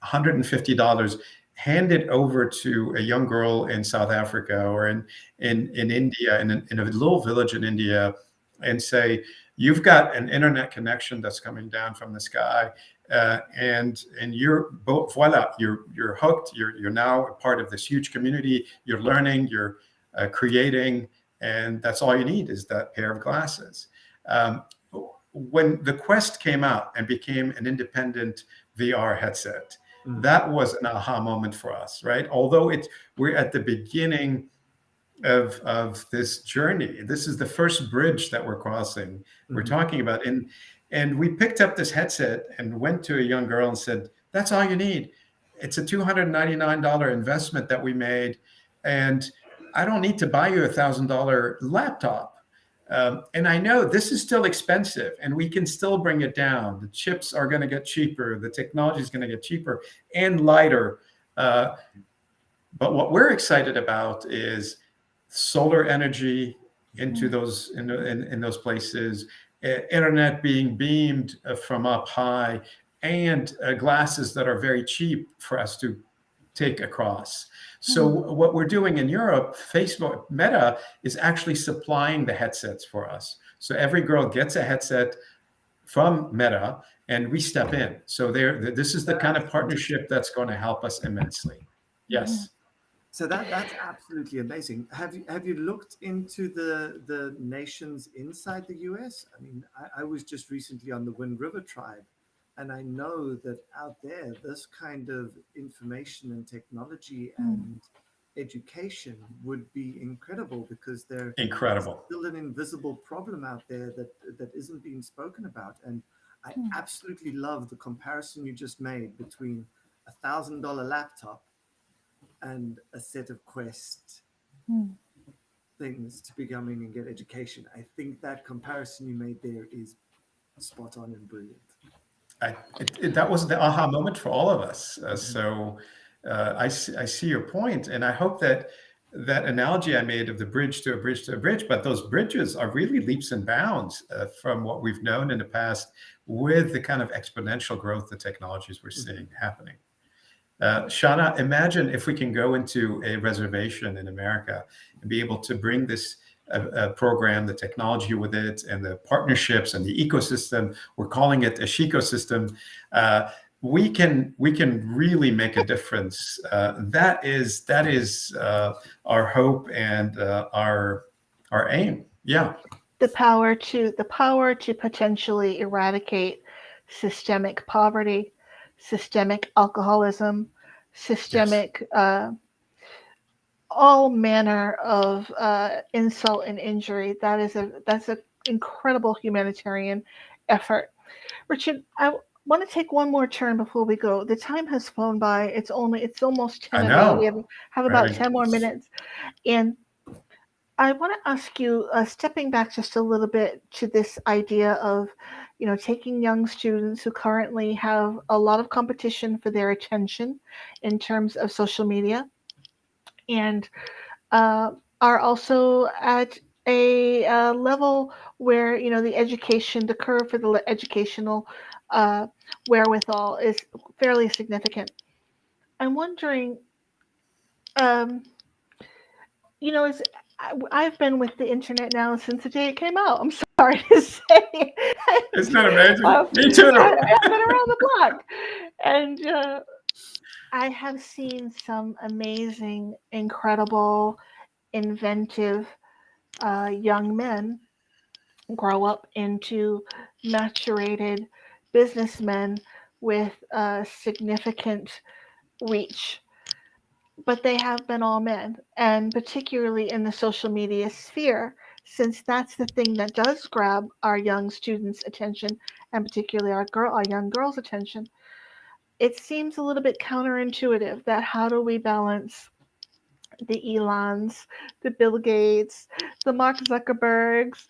Speaker 2: $150, hand it over to a young girl in South Africa or in India, in a little village in India, and say, you've got an internet connection that's coming down from the sky, and you're voila, you're hooked. You're now a part of this huge community. You're learning, you're creating, and that's all you need is that pair of glasses. Um, when the Quest came out and became an independent VR headset, that was an aha moment for us, right? Although we're at the beginning of this journey. This is the first bridge that we're crossing. We're talking about, and we picked up this headset and went to a young girl and said, "That's all you need. It's a $299 investment that we made, and I don't need to buy you a $1,000 laptop." And I know this is still expensive, and we can still bring it down. The chips are going to get cheaper. The technology is going to get cheaper and lighter. But what we're excited about is solar energy into those in those places, internet being beamed from up high, and glasses that are very cheap for us to take across. So what we're doing in Europe, Facebook Meta is actually supplying the headsets for us. So every girl gets a headset from Meta, and we step in. So this is the kind of partnership that's going to help us immensely. Yes.
Speaker 3: So that's absolutely amazing. Have you looked into the nations inside the US? I mean, I was just recently on the Wind River tribe, and I know that out there, this kind of information and technology and education would be incredible, because there's still an invisible problem out there that isn't being spoken about. And I absolutely love the comparison you just made between $1,000 laptop and a set of Quest things to become in and get education. I think that comparison you made there is spot on and brilliant.
Speaker 2: That was the aha moment for all of us. So I see your point, and I hope that analogy I made of the bridge to a bridge to a bridge, but those bridges are really leaps and bounds from what we've known in the past, with the kind of exponential growth the technologies we're seeing happening. Shauna, imagine if we can go into a reservation in America and be able to bring this program, the technology with it, and the partnerships and the ecosystem. We're calling it a ecosystem. We can really make a difference. That is our hope and our aim. Yeah.
Speaker 1: The power to potentially eradicate systemic poverty, systemic alcoholism, systemic all manner of insult and injury. That's an incredible humanitarian effort. Richard, I want to take one more turn before we go. The time has flown by. It's almost 10 of 8. We have about 10 more minutes. And I want to ask you, stepping back just a little bit to this idea of, taking young students who currently have a lot of competition for their attention in terms of social media, and are also at a level where the curve for the educational wherewithal is fairly significant. I'm wondering, I've been with the internet now since the day it came out. I'm sorry to say.
Speaker 2: Isn't that amazing? Me too.
Speaker 1: I've been around the block. And I have seen some amazing, incredible, inventive young men grow up into maturated businessmen with significant reach. But they have been all men, and particularly in the social media sphere, since that's the thing that does grab our young students' attention, and particularly our young girls' attention. It seems a little bit counterintuitive that how do we balance the Elons, the Bill Gates, the Mark Zuckerbergs,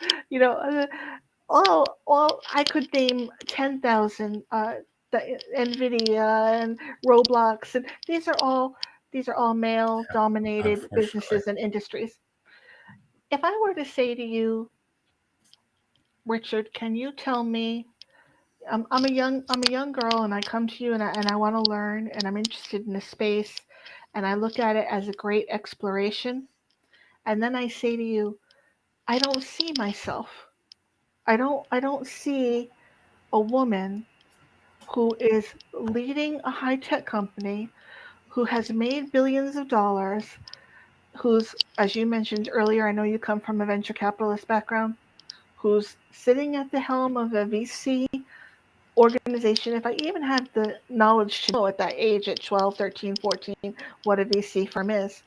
Speaker 1: all I could name 10,000, the NVIDIA and Roblox, and these are all male-dominated businesses and industries. If I were to say to you, Richard, can you tell me? I'm a young girl, and I come to you, and I want to learn, and I'm interested in the space, and I look at it as a great exploration, and then I say to you, I don't see myself I don't see a woman who is leading a high-tech company, who has made billions of dollars, who's, as you mentioned earlier, I know you come from a venture capitalist background, who's sitting at the helm of a VC organization. If I even had the knowledge to know at that age, at 12, 13, 14, what a VC firm is,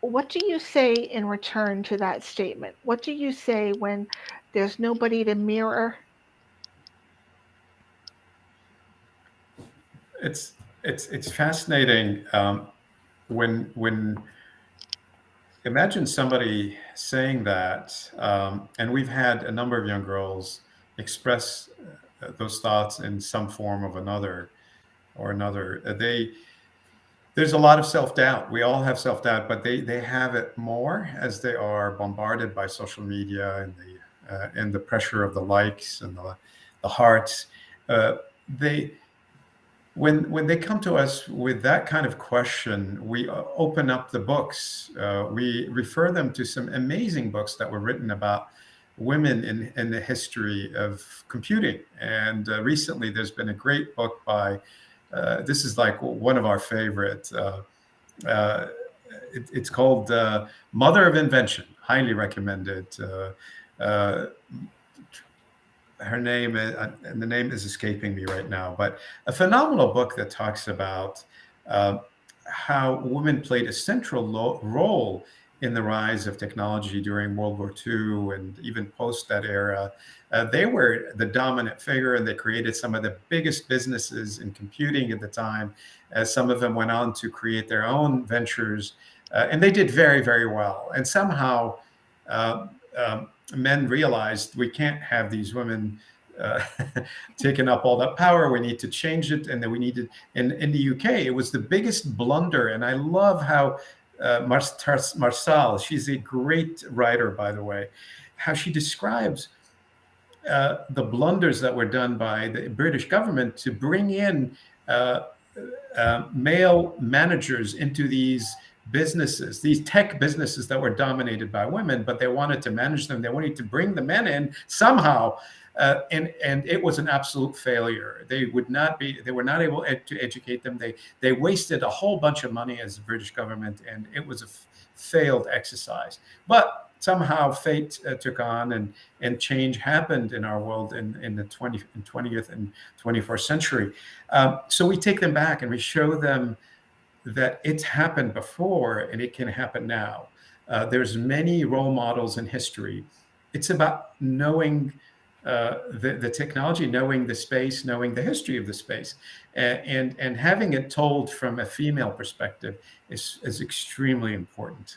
Speaker 1: what do you say in return to that statement? What do you say when there's nobody to mirror?
Speaker 2: It's fascinating, when imagine somebody saying that, and we've had a number of young girls express those thoughts in some form of another or another. There's a lot of self-doubt. We all have self-doubt, but they have it more as they are bombarded by social media and the pressure of the likes and the hearts. They when they come to us with that kind of question, we open up the books. We refer them to some amazing books that were written about women in the history of computing. And recently, there's been a great book by, this is like one of our favorite. It's called Mother of Invention. Highly recommended. Her name is, and the name is escaping me right now, but a phenomenal book that talks about how women played a central role in the rise of technology during World War II and even post that era. They were the dominant figure, and they created some of the biggest businesses in computing at the time. Some of them went on to create their own ventures, and they did very, very well. And somehow, men realized we can't have these women taking up all that power. We need to change it. And then we needed, in the UK, it was the biggest blunder. And I love how Marsal, she's a great writer, by the way, how she describes the blunders that were done by the British government to bring in male managers into these businesses, these tech businesses that were dominated by women, but they wanted to manage them. They wanted to bring the men in somehow, and it was an absolute failure. They were not able to educate them. They wasted a whole bunch of money as the British government, and it was a failed exercise. But somehow fate took on, and change happened in our world in the 20th and 21st century. So we take them back and we show them that it's happened before and it can happen now. There's many role models in history. It's about knowing the technology, knowing the space, knowing the history of the space, and having it told from a female perspective is extremely important.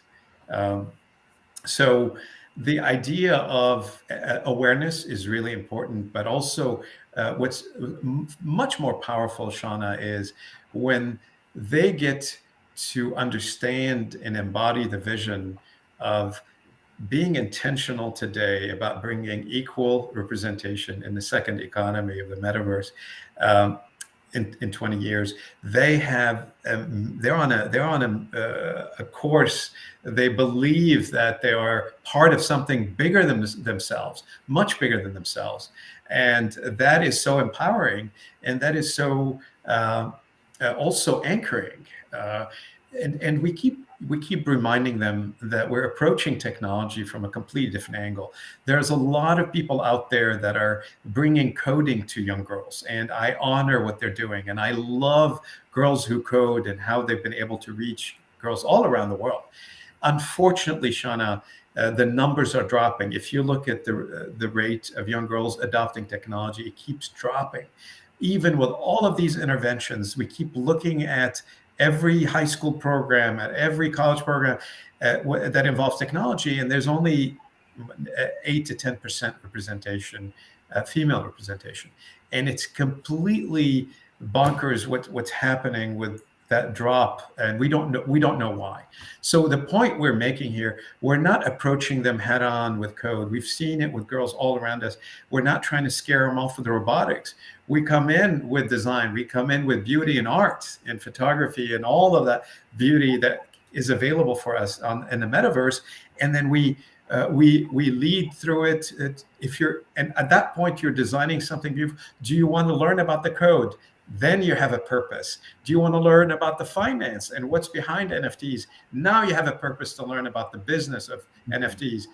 Speaker 2: So the idea of awareness is really important, but also what's much more powerful, Shauna, is when they get to understand and embody the vision of being intentional today about bringing equal representation in the second economy of the metaverse. In 20 years, they're on a course. They believe that they are part of something bigger than themselves, much bigger than themselves, and that is so empowering, and that is so also anchoring. And we keep reminding them that we're approaching technology from a completely different angle. There's a lot of people out there that are bringing coding to young girls, and I honor what they're doing. And I love girls who code and how they've been able to reach girls all around the world. Unfortunately, Shauna, the numbers are dropping. If you look at the rate of young girls adopting technology, it keeps dropping. Even with all of these interventions, we keep looking at every high school program, at every college program that involves technology, and there's only 8 to 10% representation, female representation, and it's completely bonkers what's happening with that drop, and we don't know why. So the point we're making here, we're not approaching them head on with code. We've seen it with girls all around us. We're not trying to scare them off with the robotics. We come in with design. We come in with beauty and art and photography and all of that beauty that is available for us in the metaverse. And then we we lead through it. If you're, and at that point you're designing something beautiful. Do you want to learn about the code? Then you have a purpose. Do you want to learn about the finance and what's behind NFTs? Now you have a purpose to learn about the business of NFTs.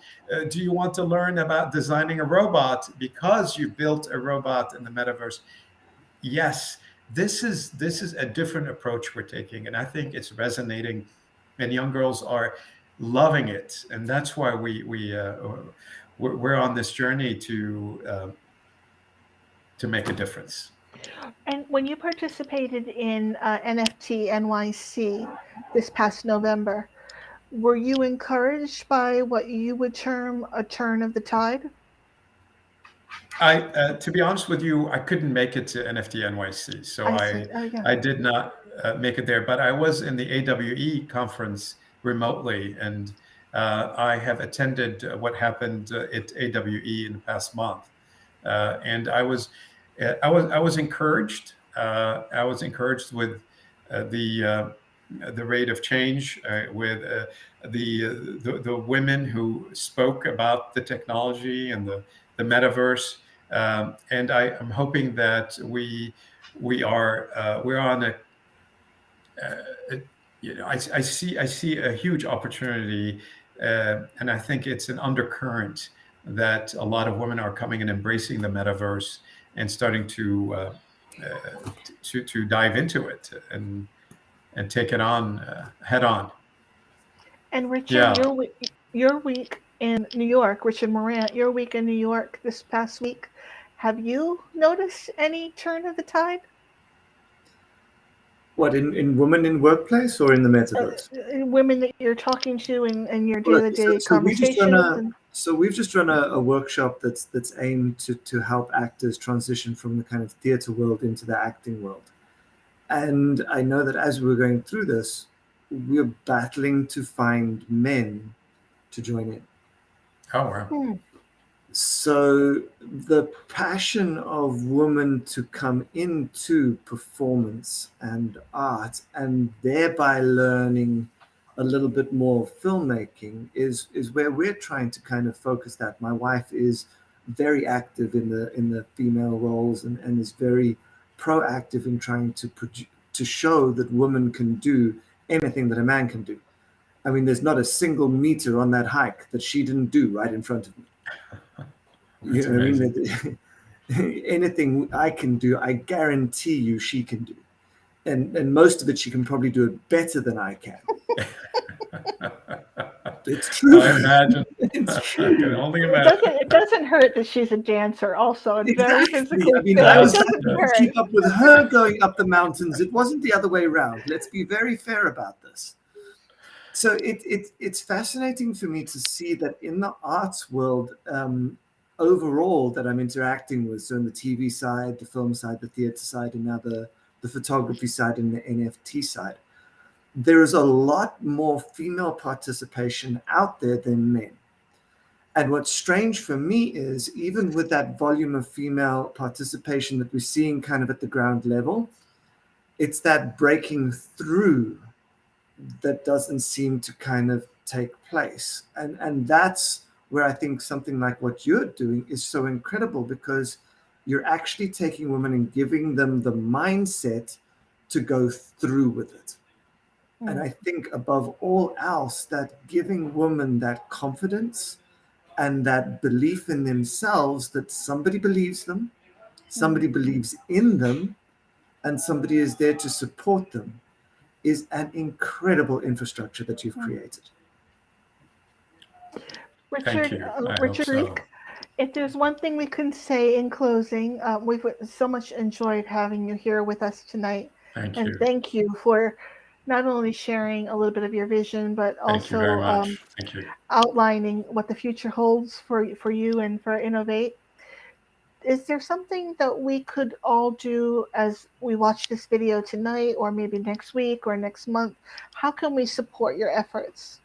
Speaker 2: Do you want to learn about designing a robot because you built a robot in the metaverse? Yes, this is a different approach we're taking, and I think it's resonating, and young girls are loving it, and that's why we're on this journey to make a difference.
Speaker 1: And when you participated in NFT NYC this past November, were you encouraged by what you would term a turn of the tide?
Speaker 2: To be honest with you, I couldn't make it to NFT NYC, so I did not make it there. But I was in the AWE conference remotely, and I have attended what happened at AWE in the past month, and I was encouraged. I was encouraged with the rate of change, with the women who spoke about the technology and the metaverse. And I'm hoping that we're on a I see a huge opportunity, and I think it's an undercurrent that a lot of women are coming and embracing the metaverse and starting to dive into it and take it on head on.
Speaker 1: And Richard, your week in New York, Richard Morant, your week in New York this past week, have you noticed any turn of the tide?
Speaker 3: What, in women in workplace or in the metaverse?
Speaker 1: Women that you're talking to in your day-to-day conversations.
Speaker 3: So we've just run a workshop that's aimed to help actors transition from the kind of theater world into the acting world. And I know that as we're going through this, we're battling to find men to join in.
Speaker 2: Oh, wow.
Speaker 3: So the passion of women to come into performance and art, and thereby learning a little bit more filmmaking, is where we're trying to kind of focus that. My wife is very active in the female roles and is very proactive in trying to show that women can do anything that a man can do. I mean, there's not a single meter on that hike that she didn't do right in front of me. You know what I mean? Anything I can do, I guarantee you she can do. And most of it, she can probably do it better than I can. It's true.
Speaker 2: I imagine.
Speaker 3: It's true.
Speaker 2: I can only imagine.
Speaker 1: It doesn't hurt that she's a dancer also. It's very physically
Speaker 3: I mean,
Speaker 1: fit.
Speaker 3: I was to keep up with her going up the mountains. It wasn't the other way around. Let's be very fair about this. So it's fascinating for me to see that in the arts world, overall, that I'm interacting with, so in the TV side, the film side, the theater side, and now the photography side and the NFT side, there is a lot more female participation out there than men. And what's strange for me is, even with that volume of female participation that we're seeing kind of at the ground level, it's that breaking through that doesn't seem to kind of take place. And that's where I think something like what you're doing is so incredible, because you're actually taking women and giving them the mindset to go through with it. And I think above all else, that giving women that confidence and that belief in themselves, that somebody believes them, somebody believes in them, and somebody is there to support them, is an incredible infrastructure that you've created.
Speaker 1: Richard Zreik, if there's one thing we can say in closing, we've so much enjoyed having you here with us tonight. Thank you for not only sharing a little bit of your vision, but also outlining what the future holds for you and for Innovate. Is there something that we could all do as we watch this video tonight, or maybe next week or next month? How can we support your efforts?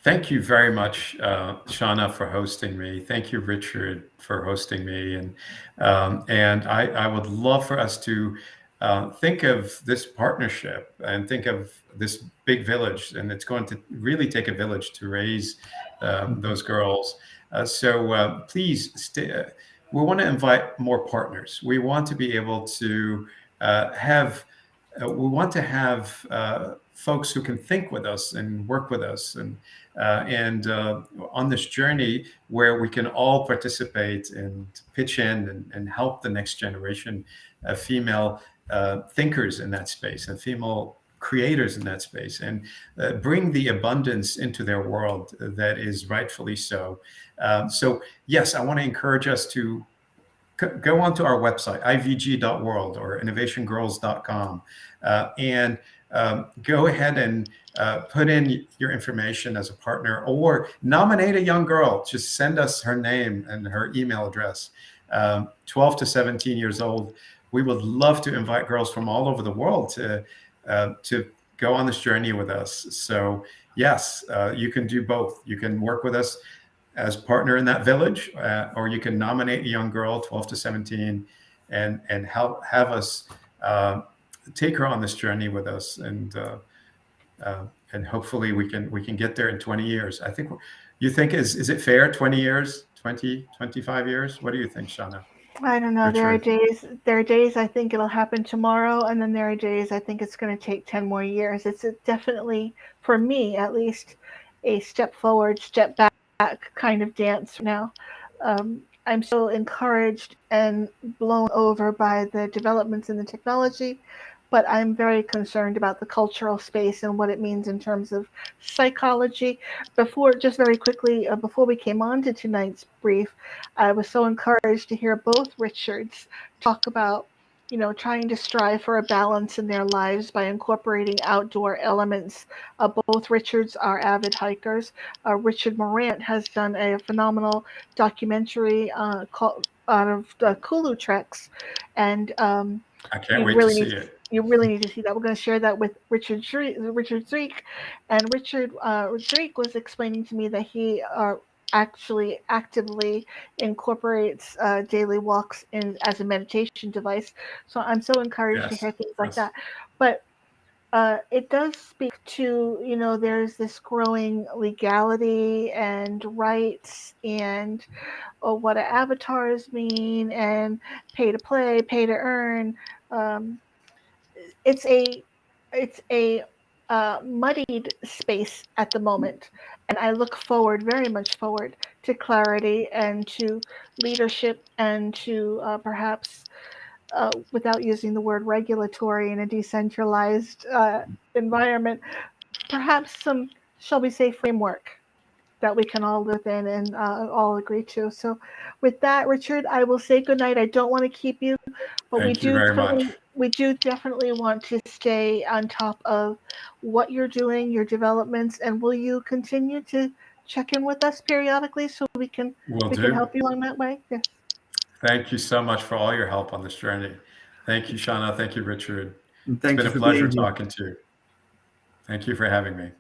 Speaker 2: Thank you very much, Shauna, for hosting me. Thank you, Richard, for hosting me. And I would love for us to think of this partnership and think of this big village. And it's going to really take a village to raise those girls. So please stay. We want to invite more partners. We want to be able to have. We want to have folks who can think with us and work with us, and on this journey where we can all participate and pitch in and help the next generation of female thinkers in that space and female creators in that space, and bring the abundance into their world that is rightfully so. So yes, I want to encourage us to go onto our website, ivg.world or innovationgirls.com, and go ahead and put in your information as a partner, or nominate a young girl. Just send us her name and her email address. 12 to 17 years old. We would love to invite girls from all over the world to go on this journey with us. So yes, you can do both. You can work with us as partner in that village, or you can nominate a young girl, 12 to 17, and have us take her on this journey with us, and hopefully we can get there in 20 years. I think. You think is it fair? 20 years, 20, 25 years? What do you think, Shauna?
Speaker 1: I don't know.
Speaker 2: Richard?
Speaker 1: There are days I think it'll happen tomorrow, and then there are days I think it's going to take 10 more years. It's definitely, for me at least, a step forward, step back kind of dance now. I'm so encouraged and blown over by the developments in the technology, but I'm very concerned about the cultural space and what it means in terms of psychology. Just very quickly, before we came on to tonight's brief, I was so encouraged to hear both Richards talk about, trying to strive for a balance in their lives by incorporating outdoor elements. Both Richards are avid hikers. Richard Morant has done a phenomenal documentary called out of the Kulu Treks, and
Speaker 2: I can't wait to see it.
Speaker 1: You really need to see that. We're going to share that with Richard Zreik. And Richard Zreik was explaining to me that he actually actively incorporates daily walks as a meditation device. So I'm so encouraged to hear things like that. But it does speak to, there's this growing legality and rights and what avatars mean, and pay to play, pay to earn. It's a muddied space at the moment, and I look very much forward to clarity and to leadership and to perhaps, without using the word regulatory in a decentralized environment, perhaps some, shall we say, framework that we can all live in and all agree to. So with that, Richard, I will say goodnight. I don't want to keep you, but
Speaker 2: Thank you very much.
Speaker 1: We do definitely want to stay on top of what you're doing, your developments, and will you continue to check in with us periodically so we can help you along that way? Yes.
Speaker 2: Thank you so much for all your help on this journey. Thank you, Shauna. Thank you, Richard.
Speaker 3: And thank
Speaker 2: it's
Speaker 3: you
Speaker 2: been a
Speaker 3: for
Speaker 2: pleasure
Speaker 3: being here.
Speaker 2: talking to you. Thank you for having me.